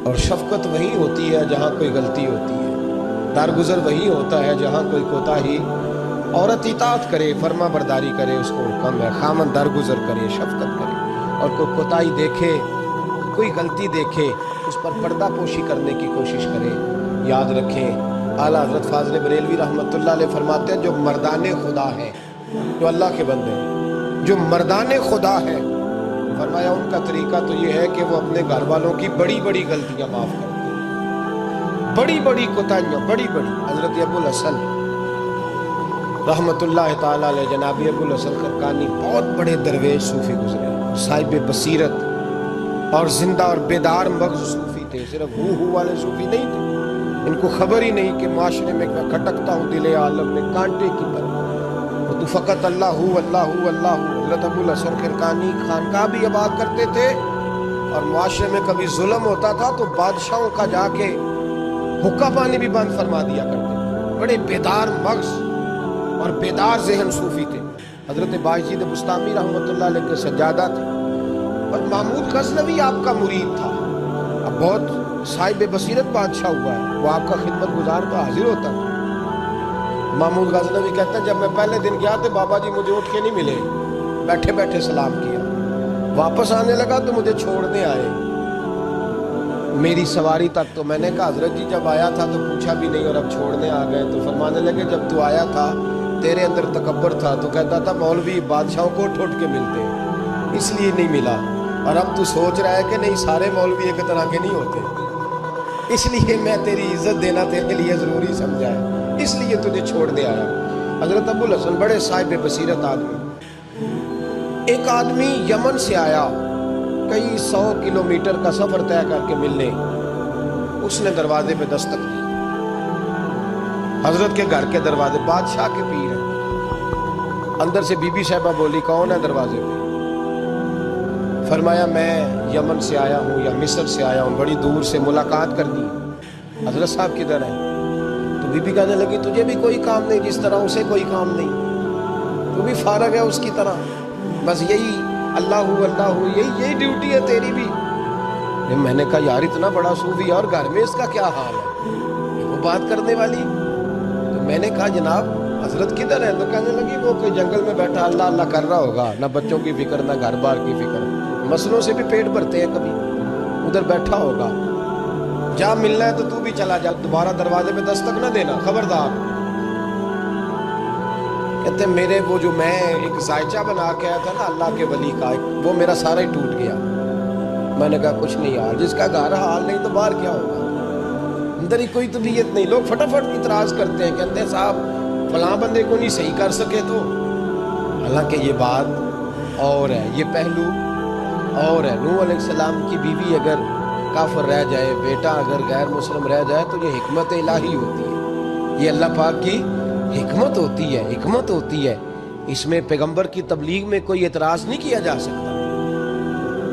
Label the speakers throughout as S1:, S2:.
S1: اور شفقت وہیں ہوتی ہے جہاں کوئی غلطی ہوتی ہے، درگزر وہیں ہوتا ہے جہاں کوئی کوتاہی۔ عورت اطاعت کرے، فرما برداری کرے، اس کو حکم ہے، خامن درگزر کرے، شفقت کرے، اور کوئی کوتاہی دیکھے، کوئی غلطی دیکھے، اس پر پردہ پوشی کرنے کی کوشش کرے۔ یاد رکھیں، اعلیٰ حضرت فاضل بریلوی رحمۃ اللہ علیہ فرماتے ہیں جو مردان خدا ہے، جو اللہ کے بندے ہیں، جو مردان خدا ہے، فرمایا ان کا طریقہ تو یہ ہے کہ وہ اپنے گھر والوں کی بڑی بڑی غلطیاں معاف کرتے ہیں، بڑی بڑی کوتاہیاں، بڑی بڑی۔ حضرت ابو الحسن رحمۃ اللہ تعالیٰ علیہ، جناب ابو الحسن خرقانی بہت بڑے درویش صوفی گزرے، صاحب بصیرت اور زندہ اور بیدار مغز صوفی تھے، صرف ہو والے صوفی نہیں تھے۔ ان کو خبر ہی نہیں کہ معاشرے میں کھٹکتا ہوں دل عالم میں کانٹے کی طرح، وہ تو فقط اللہ اللہ اللہ۔ حضرت ابو الحسن خرقانی خانقاہ بھی آباد کرتے تھے، اور معاشرے میں کبھی ظلم ہوتا تھا تو بادشاہوں کا جا کے حقہ پانی بھی بند فرما دیا کرتے تھے۔ بڑے بیدار مغز اور بیدار ذہن صوفی تھے۔ حضرت باجید بستامی رحمۃ اللہ علیہ کے سجادہ تھے، اور محمود غزنوی آپ کا مرید تھا، اب بہت صاحب بصیرت بادشاہ ہوا ہے، وہ آپ کا خدمت گزار تو حاضر ہوتا تھا۔ محمود غزنوی کہتے ہیں جب میں پہلے دن گیا تو بابا جی مجھے اٹھ کے نہیں ملے، بیٹھے بیٹھے سلام کیا، واپس آنے لگا تو مجھے چھوڑنے آئے میری سواری تک، تو میں نے کہا حضرت جی جب آیا تھا تو پوچھا بھی نہیں اور اب چھوڑنے آ گئے، تو فرمانے لگے جب تو آیا تھا تیرے اندر تکبر تھا، تو کہتا تھا مولوی بادشاہوں کو اٹھ کے ملتے ہیں اس لیے نہیں ملا، اور اب تو سوچ رہا ہے کہ نہیں سارے مولوی ایک طرح کے نہیں ہوتے، اس لیے میں تیری عزت دینا تیرے لیے ضروری سمجھا ہے، اس لیے تجھے چھوڑنے آیا۔ حضرت ابو الحسن بڑے صاحب بصیرت آدمی۔ ایک آدمی یمن سے آیا کئی 100 کلومیٹر کا سفر طے کر کے ملنے، اس نے دروازے پہ دستک دی، حضرت کے گھر کے دروازے، بادشاہ کے پیر ہیں، اندر سے بی بی صاحبہ بولی کون ہے دروازے پہ؟ فرمایا میں یمن سے آیا ہوں یا مصر سے آیا ہوں، بڑی دور سے ملاقات کرنی ہے، حضرت صاحب کدھر ہیں؟ تو بی بی کہنے لگی تجھے بھی کوئی کام نہیں جس طرح اسے کوئی کام نہیں، تو بھی فارغ ہے اس کی طرح، بس یہی اللہ اللہ یہی ڈیوٹی ہے تیری بھی۔ میں نے کہا یار اتنا بڑا صوفی اور گھر میں اس کا کیا حال ہے، وہ بات کرنے والی؟ تو میں نے کہا جناب حضرت کدھر ہے؟ تو کہنے لگی وہ کوئی جنگل میں بیٹھا اللہ اللہ کر رہا ہوگا، نہ بچوں کی فکر نہ گھر بار کی فکر، مسئلوں سے بھی پیٹ بھرتے ہیں، کبھی ادھر بیٹھا ہوگا، جا ملنا ہے تو تو بھی چلا جا، دوبارہ دروازے پہ دستک نہ دینا خبردار۔ کہتے ہیں میرے وہ جو میں ایک ذائچہ بنا کے آیا تھا نا اللہ کے ولی کا، وہ میرا سارا ہی ٹوٹ گیا۔ میں نے کہا کچھ نہیں یار، جس کا گھر حال نہیں تو باہر کیا ہوگا، اندر ہی کوئی طبیعت نہیں۔ لوگ فٹافٹ اعتراض کرتے ہیں، کہتے ہیں صاحب فلاں بندے کو نہیں صحیح کر سکے تو، حالانکہ یہ بات اور ہے، یہ پہلو اور ہے۔ نوح علیہ السلام کی بیوی اگر کافر رہ جائے، بیٹا اگر غیر مسلم رہ جائے تو یہ حکمت الہی ہوتی ہے، یہ اللہ پاک کی حکمت ہوتی ہے، حکمت ہوتی ہے، اس میں پیغمبر کی تبلیغ میں کوئی اعتراض نہیں کیا جا سکتا۔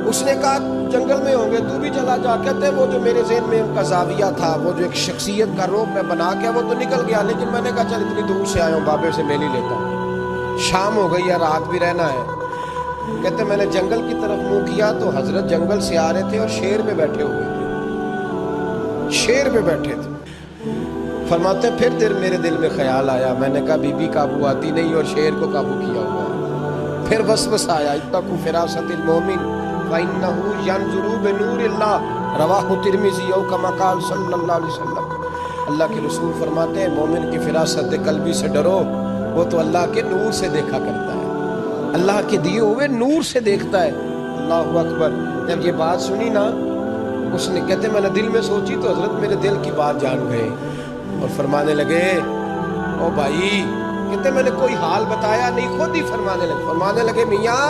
S1: اس نے کہا جنگل میں ہوں گے تو بھی چلا جا، کہتے ہیں وہ جو میرے ذہن میں ان کا زاویہ تھا، وہ جو ایک شخصیت کا روپ میں بنا کے وہ تو نکل گیا، لیکن میں نے کہا چل اتنی دور سے آیا ہوں بابے سے مل ہی لیتا ہوں، شام ہو گئی ہے رات بھی رہنا ہے۔ کہتے میں نے جنگل کی طرف منہ کیا تو حضرت جنگل سے آ رہے تھے اور شیر پہ بیٹھے ہوئے تھے، شیر پہ بیٹھے تھے۔ فرماتے پھر میرے دل میں خیال آیا، میں نے کہا بی بی قابو آتی نہیں اور شیر کو قابو کیا ہوا ہے۔ پھر وسوسہ آیا اتقوا فراست المومن فإنہ ینظر بنور اللہ، رواہ ترمذی او کما قال صلی اللہ علیہ وسلم۔ اللہ کے رسول فرماتے ہیں مومن کی فراست قلبی سے ڈرو، وہ تو اللہ کے نور سے دیکھا کرتا ہے، اللہ کے دیے ہوئے نور سے دیکھتا ہے۔ اللہ اکبر۔ جب یہ بات سنی نا، اس نے کہتے میں نے دل میں سوچی تو حضرت میرے دل کی بات جان گئے اور فرمانے لگے او بھائی، کہتے میں نے کوئی حال بتایا نہیں، خود ہی فرمانے لگے میاں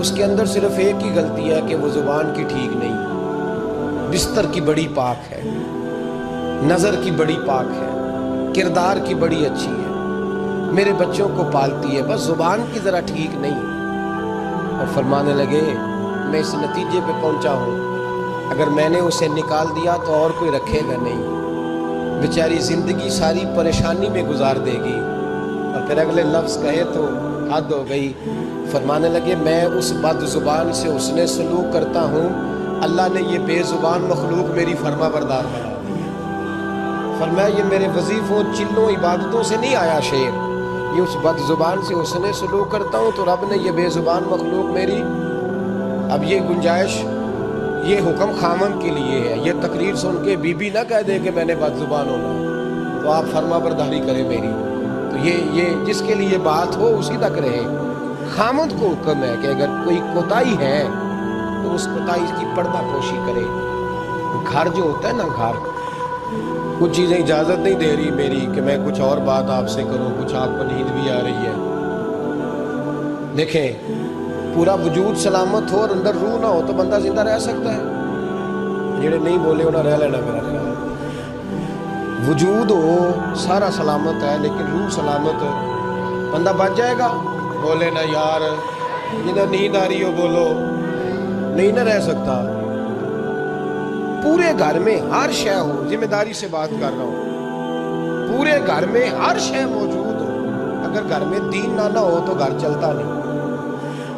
S1: اس کے اندر صرف ایک ہی غلطی ہے کہ وہ زبان کی ٹھیک نہیں، بستر کی بڑی پاک ہے، نظر کی بڑی پاک ہے، کردار کی بڑی اچھی ہے، میرے بچوں کو پالتی ہے، بس زبان کی ذرا ٹھیک نہیں۔ اور فرمانے لگے میں اس نتیجے پہ پہنچا ہوں، اگر میں نے اسے نکال دیا تو اور کوئی رکھے گا نہیں، بیچاری زندگی ساری پریشانی میں گزار دے گی، اور پھر اگلے لفظ کہے تو حد ہو گئی. فرمانے لگے میں اس بد زبان سے حسن سلوک کرتا ہوں, اللہ نے یہ بے زبان مخلوق میری فرما بردار بنا دی ہے. فرمایا یہ میرے وظیفوں چلوں عبادتوں سے نہیں آیا شعر, یہ اس بد زبان سے حسن سلوک کرتا ہوں تو رب نے یہ بے زبان مخلوق میری. اب یہ گنجائش, یہ حکم خامن کے لیے ہے. یہ تقریر سن کے بی بی نہ کہہ دے کہ میں نے بد زبان ہونا, تو آپ فرما برداری کریں میری. تو یہ جس کے لیے بات ہو اسی تک رہے. خامد کو حکم ہے کہ اگر کوئی کوتاہی ہے تو اس کوتاہی کی پردہ پوشی کرے. گھر جو ہوتا ہے نا, گھر کچھ چیزیں اجازت نہیں دے رہی میری کہ میں کچھ اور بات آپ سے کروں, کچھ آپ کو نیند بھی آ رہی ہے. دیکھیں پورا وجود سلامت ہو اور اندر روح نہ ہو تو بندہ زندہ رہ سکتا ہے؟ جڑے نہیں بولے انہیں رہ لینا میرا خیال. وجود ہو سارا سلامت ہے لیکن روح سلامت, بندہ بچ جائے گا؟ بولے نا یار, جنہیں نیند آ رہی ہو بولو, نہیں نہ رہ سکتا. پورے گھر میں ہر شے ہو, ذمہ داری سے بات کر رہا ہوں, پورے گھر میں ہر شے موجود ہو, اگر گھر میں دین نہ ہو تو گھر چلتا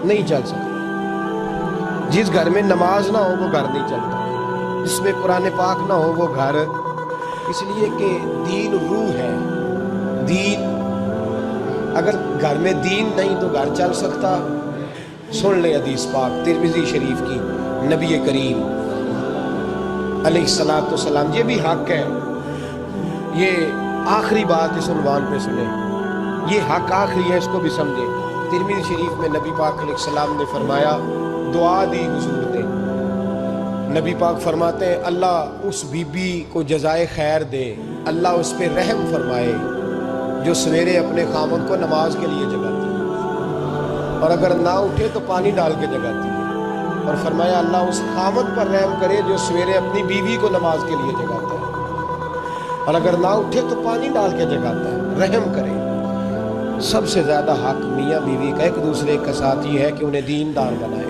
S1: نہیں چل سکتا. جس گھر میں نماز نہ ہو وہ گھر نہیں چلتا, جس میں قرآن پاک نہ ہو وہ گھر, اس لیے کہ دین روح ہے. دین اگر گھر میں دین نہیں تو گھر چل سکتا. سن لے حدیث پاک ترمذی شریف کی, نبی کریم علیہ الصلوۃ والسلام, یہ بھی حق ہے, یہ آخری بات اس عنوان پہ سنیں, یہ حق آخری ہے, اس کو بھی سمجھیں. ترمذی شریف میں نبی پاک علیہ السلام نے فرمایا, دعا دی حضور نے. نبی پاک فرماتے ہیں اللہ اس بی بی کو جزائے خیر دے, اللہ اس پہ رحم فرمائے جو سویرے اپنے خامن کو نماز کے لیے جگاتی ہے اور اگر نہ اٹھے تو پانی ڈال کے جگاتی ہے. اور فرمایا اللہ اس خامن پر رحم کرے جو سویرے اپنی بیوی کو نماز کے لیے جگاتا ہے اور اگر نہ اٹھے تو پانی ڈال کے جگاتا ہے. رحم کرے. سب سے زیادہ حق میاں بیوی کا ایک دوسرے کا ساتھ یہ ہے کہ انہیں دیندار بنائے.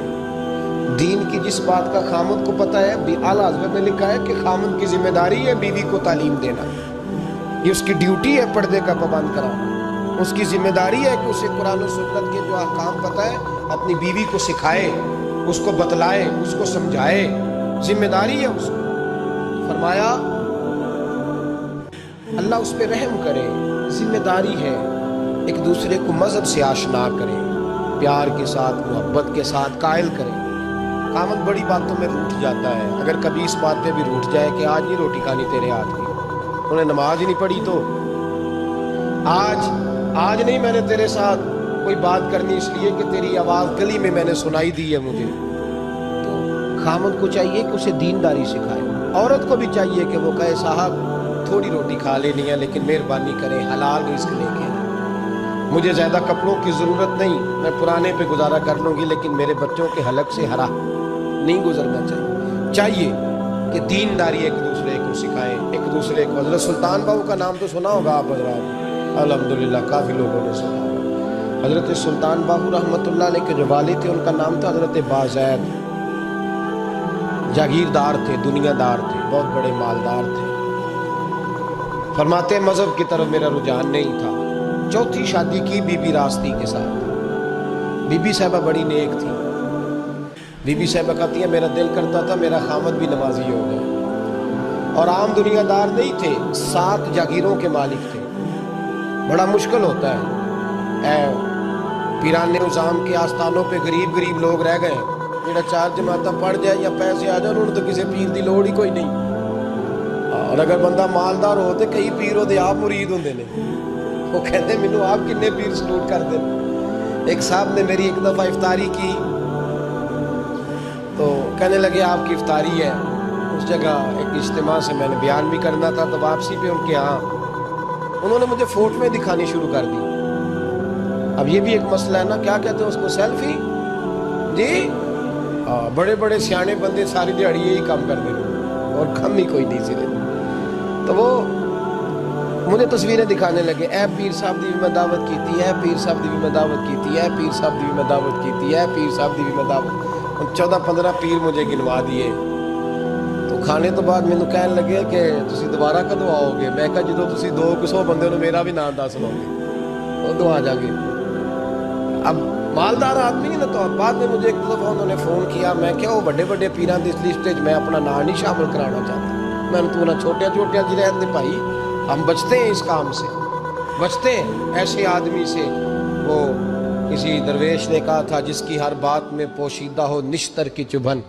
S1: دین کی جس بات کا خامد کو پتہ ہے, اعلیٰ حضرت نے لکھا ہے کہ خامد کی ذمہ داری ہے بیوی کو تعلیم دینا, یہ اس کی ڈیوٹی ہے پردے کا پابند کرانا. اس کی ذمہ داری ہے کہ اسے قرآن و سنت کے جو احکام پتہ ہے اپنی بیوی کو سکھائے, اس کو بتلائے, اس کو سمجھائے. ذمہ داری ہے اس کو. فرمایا اللہ اس پہ رحم کرے, ذمہ داری ہے. ایک دوسرے کو مذہب سے آشنا کرے, پیار کے ساتھ محبت کے ساتھ قائل کرے. خامد بڑی باتوں میں روٹھ جاتا ہے, اگر کبھی اس بات پہ بھی روٹھ جائے کہ آج نہیں روٹی کھانی تیرے ہاتھ کی, انہیں نماز ہی نہیں پڑھی تو آج نہیں میں نے تیرے ساتھ کوئی بات کرنی اس لیے کہ تیری آواز گلی میں نے سنائی دی ہے مجھے. تو خامد کو چاہیے کہ اسے دینداری سکھائے. عورت کو بھی چاہیے کہ وہ کہے صاحب تھوڑی روٹی کھا لینی ہے لیکن مہربانی کریں حلال رزق لے کے, مجھے زیادہ کپڑوں کی ضرورت نہیں, میں پرانے پہ گزارا کر لوں گی لیکن میرے بچوں کے حلق سے ہرا نہیں گزرنا چاہیے کہ دینداری ایک دوسرے کو سکھائیں, ایک دوسرے کو. حضرت سلطان باہو کا نام تو سنا ہوگا آپ حضرات, الحمدللہ کافی لوگوں نے سنا ہوگا. حضرت سلطان باہو رحمۃ اللہ علیہ کے جو والد تھے ان کا نام تھا حضرت بازید. جاگیردار تھے, دنیا دار تھے, بہت بڑے مالدار تھے. فرماتے مذہب کی طرف میرا رجحان نہیں تھا. چوتھی شادی کی بی بی راستی کے ساتھ. بی بی صاحبہ بڑی نیک تھی. بی بی صاحبہ کہتی ہیں میرا دل کرتا تھا میرا خامد بھی نمازی ہو گئے, اور عام دنیا دار نہیں تھے, 7 جاگیروں کے مالک تھے. بڑا مشکل ہوتا ہے, پیران نظام کے آستانوں پہ غریب لوگ رہ گئے, جڑا 4 جماعتیں پڑھ جائے یا پیسے آ جائے انہوں نے تو کسی پیر دی لوڑ ہی کوئی نہیں. اور اگر بندہ مالدار ہو تو کئی پیر ہوتے آپ مرید ہوندے نے, وہ کہتے ہیں مینوں آپ کنے پیر سلوٹ کر دیں. ایک صاحب نے میری ایک دفعہ افطاری کی تو کہنے لگے آپ کی افطاری ہے. اس جگہ ایک اجتماع سے میں نے بیان بھی کرنا تھا, تو واپسی پہ ان کے ہاں انہوں نے مجھے فوٹویں دکھانی شروع کر دی. اب یہ بھی ایک مسئلہ ہے نا, کیا کہتے ہیں اس کو, سیلفی. جی بڑے بڑے سیانے بندے ساری دیہڑی یہی کام کر دیں اور کم ہی کوئی نہیں سرے. تو وہ مجھے تصویریں دکھانے لگے, اے پیر صاحب دی بھی میں دعوت کیتی ہے, پیر صاحب دی بھی میں دعوت کیتی ہے, پیر صاحب دی بھی میں دعوت کیتی ہے, پیر صاحب دی بھی میں دعوت. 14-15 پیر مجھے گنوا دیے. تو کھانے تو بعد مینوں کہنے لگے کہ تسی دوبارہ کدوں آؤ گے. میں کہا جدوں تسی 200 بندے نوں میرا بھی نام دس لو گے ادوں آ جا گے. اب مالدار آدمی ہے نا، تو بعد میں مجھے ایک دفعہ انہوں نے فون کیا، میں کیا وہ بڑے بڑے پیران دی لسٹ میں اپنا نام نہیں شامل کرانا چاہتا، میں نے تو نہ چھوٹے چھوٹے جی رہتے بھائی، ہم بچتے ہیں اس کام سے، بچتے ہیں ایسے آدمی سے۔ وہ کسی درویش نے کہا تھا جس کی ہر بات میں پوشیدہ ہو نشتر کی چبھن،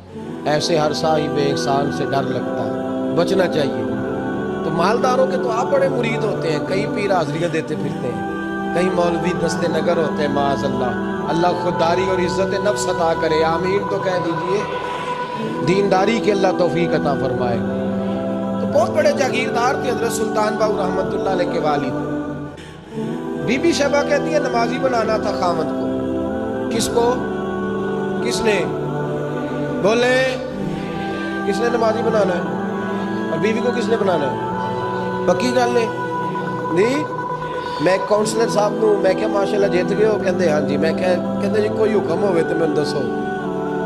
S1: ایسے ہر صاحب احسان سے ڈر لگتا ہے، بچنا چاہیے۔ تو مالداروں کے تو آپ بڑے مرید ہوتے ہیں، کئی پیر حاضریاں دیتے پھرتے ہیں، کئی مولوی دستے نگر ہوتے ہیں، معاذ اللہ، اللہ خودداری اور عزت نفس عطا کرے، آمین تو کہہ دیجئے، دینداری کے اللہ توفیق عطا فرمائے۔ تو بہت بڑے جاگیردار تھے حضرت سلطان باہو رحمۃ اللہ علیہ کے والد۔ بی بی شیبہ کہتی ہے نمازی بنانا تھا خامد کو۔ کس کو؟ کس نے؟ بولے کس نے نمازی بنانا ہے؟ اور بیوی کو کس نے بنانا ہے؟ پکی گل نے نہیں؟ میں کونسلر صاحب نو میں کیا ماشاءاللہ جیت گئے ہو؟ کہندے ہاں جی۔ میں کہندے جی کوئی حکم ہوئے تو میں دسو۔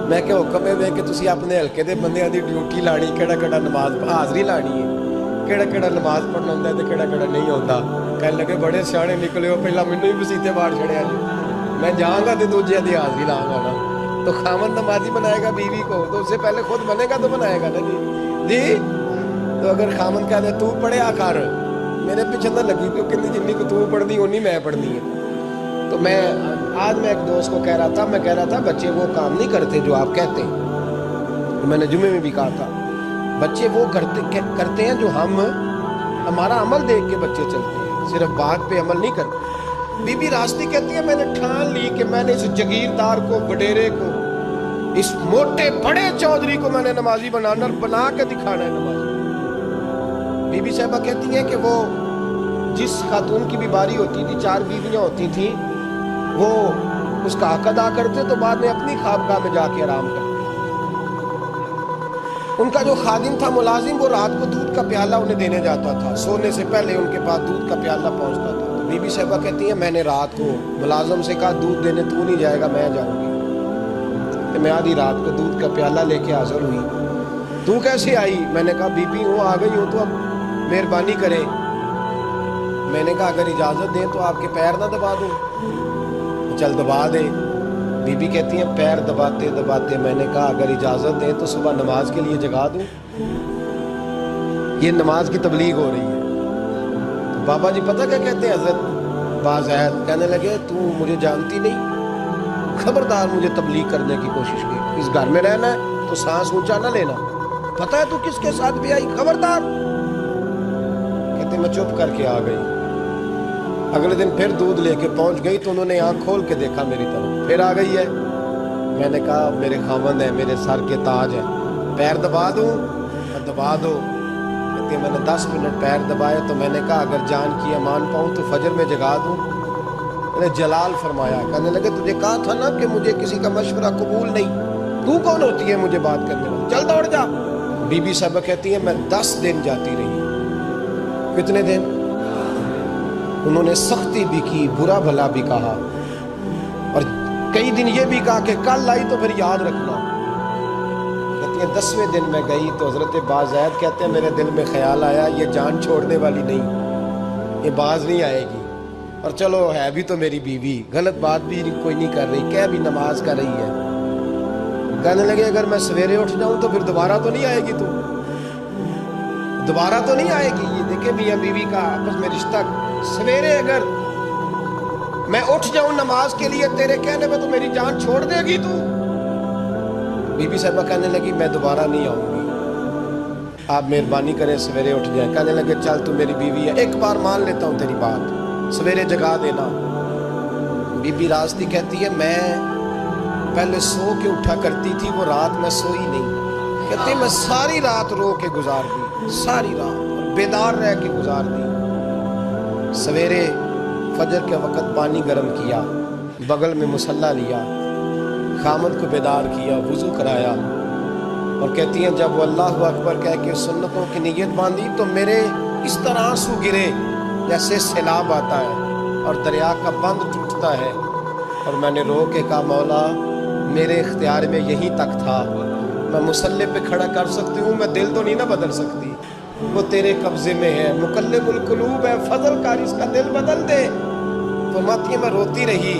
S1: میں کہ حکم ہے کہ تسی اپنے ہلکے دے بندیاں دی ڈیوٹی لانی، کیڑا کیڑا نماز حاضری لانی ہے، کیڑا کیڑا نماز پڑھنا ہوتا ہے تو کیڑا کیڑا نہیں ہوتا۔ کہنے لگے بڑے سیانے نکلے ہو، پہلا مینوں ہی مسیتے باڑ چھڑیا جی، میں جاؤں گا تو دوجے دی حاضری لاؤں گا نا۔ تو خامن نمازی بنائے گا بیوی کو تو اس سے پہلے خود بنے گا تو بنائے گا نا جی۔ تو اگر خامن کہہ دے تو پڑھیا کر، میرے پیچھے نہ لگی، کیونکہ جنی کو تو پڑھنی ہونی میں پڑھنی ہے۔ تو میں آج میں ایک دوست کو کہہ رہا تھا، میں کہہ رہا تھا بچے وہ کام نہیں کرتے جو آپ کہتے ہیں۔ تو میں نے جمعے میں بھی کہا تھا بچے وہ کرتے ہیں جو ہمارا عمل دیکھ کے بچے چلتے ہیں، صرف بات پہ عمل نہیں کرتے۔ بی بی راستی کہتی ہے میں نے ٹھان لی کہ میں نے اس جگیردار کو، وڈیرے کو، اس موٹے بڑے چودھری کو میں نے نمازی بنا کے دکھانا ہے نمازی۔ بی بی صاحبہ کہتی ہیں کہ وہ جس خاتون کی بھی باری ہوتی تھی، 4 بیویاں ہوتی تھیں، وہ اس کا حق ادا کرتے تو بعد میں اپنی خوابگاہ میں جا کے آرام کرتے۔ ان کا جو خادم تھا ملازم، وہ رات کو دودھ کا پیالہ انہیں دینے جاتا تھا، سونے سے پہلے ان کے پاس دودھ کا پیالہ پہنچتا تھا۔ تو بی بی صاحبہ کہتی ہیں میں نے رات کو ملازم سے کہا دودھ دینے تو نہیں جائے گا، میں جاؤں گی۔ تو میں آدھی رات کو دودھ کا پیالہ لے کے حاضر ہوئی۔ تو کیسے آئی؟ میں نے کہا بی بی ہوں، آ گئی ہوں تو اب مہربانی کریں۔ میں نے کہا اگر اجازت دیں تو آپ کے پیر نہ دبا دوں؟ چل دبا دے۔ بی بی کہتی ہیں پیر دباتے دباتے میں نے کہا اگر اجازت دیں تو صبح نماز کے لیے جگا دوں؟ یہ نماز کی تبلیغ ہو رہی ہے۔ تو بابا جی پتہ کیا کہتے ہیں حضرت بازید؟ کہنے لگے تو مجھے جانتی نہیں، خبردار مجھے تبلیغ کرنے کی کوشش کی، اس گھر میں رہنا ہے تو سانس اونچا نہ لینا، پتہ ہے تو کس کے ساتھ بھی آئی، خبردار۔ کہتے میں چپ کر کے آ گئی۔ اگلے دن پھر دودھ لے کے پہنچ گئی تو انہوں نے آنکھ کھول کے دیکھا میری طرف، پھر آ گئی ہے۔ میں نے کہا میرے خاوند ہیں، میرے سر کے تاج ہیں، پیر دبا دوں؟ دبا دو۔ کہتے ہیں میں نے 10 منٹ پیر دبائے تو میں نے کہا اگر جان کی امان پاؤں تو فجر میں جگا دوں؟ میں نے جلال فرمایا۔ کہنے لگے تجھے کہا تھا نا کہ مجھے کسی کا مشورہ قبول نہیں، تو کون ہوتی ہے مجھے بات کرنے والی، چل دوڑ جا۔ بی بی صاحبہ کہتی ہیں میں 10 دن جاتی رہی۔ کتنے دن؟ انہوں نے سختی بھی کی، برا بھلا بھی کہا، اور کئی دن یہ بھی کہا کہ کل آئی تو پھر یاد رکھنا۔ کہتی ہیں 10ویں دن میں گئی تو حضرت بازید کہتے ہیں میرے دل میں خیال آیا یہ جان چھوڑنے والی نہیں، یہ باز نہیں آئے گی، اور چلو ہے بھی تو میری بیوی، غلط بات بھی کوئی نہیں کر رہی، کہہ بھی نماز کر رہی ہے۔ کہنے لگے اگر میں سویرے اٹھ جاؤں تو پھر دوبارہ تو نہیں آئے گی، تو دوبارہ تو نہیں آئے گی۔ یہ دیکھیں میاں بیوی کا آپس میں رشتہ، سویرے اگر میں اٹھ جاؤں نماز کے لیے تیرے کہنے میں تو میری جان چھوڑ دے گی تو؟ بی بی صاحبہ کہنے لگی میں دوبارہ نہیں آؤں گی، آپ مہربانی کریں سویرے اٹھ جائیں۔ کہنے لگے چل تو میری بیوی ہے، ایک بار مان لیتا ہوں تیری بات، سویرے جگا دینا۔ بی بی راستی کہتی ہے میں پہلے سو کے اٹھا کرتی تھی، وہ رات میں سوئی نہیں، کہتی میں ساری رات رو کے گزار دی، ساری رات بیدار رہ کے گزار دی۔ سویرے فجر کے وقت پانی گرم کیا، بغل میں مصلی لیا، خامد کو بیدار کیا، وضو کرایا، اور کہتی ہیں جب وہ اللہ اکبر کہہ کے سنتوں کی نیت باندھی تو میرے اس طرح آنسو گرے جیسے سیلاب آتا ہے اور دریا کا بند ٹوٹتا ہے، اور میں نے رو کے کہا مولا میرے اختیار میں یہی تک تھا، میں مصلی پہ کھڑا کر سکتی ہوں، میں دل تو نہیں نہ بدل سکتی، وہ تیرے قبضے میں ہے، مقلب القلوب ہے، فضل کر اس کا دل بدل دے۔ فرماتی ہے میں روتی رہی،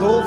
S1: 2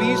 S1: 20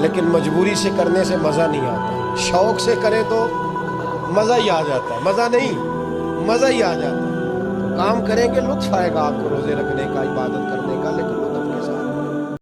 S1: لیکن مجبوری سے کرنے سے مزہ نہیں آتا. شوق سے کرے تو مزہ ہی آ جاتا ہے. مزہ نہیں، مزہ ہی آ جاتا ہے. تو کام کریں گے، لطف آئے گا آپ کو روزے رکھنے کا، عبادت کرنے کا، لیکن لطف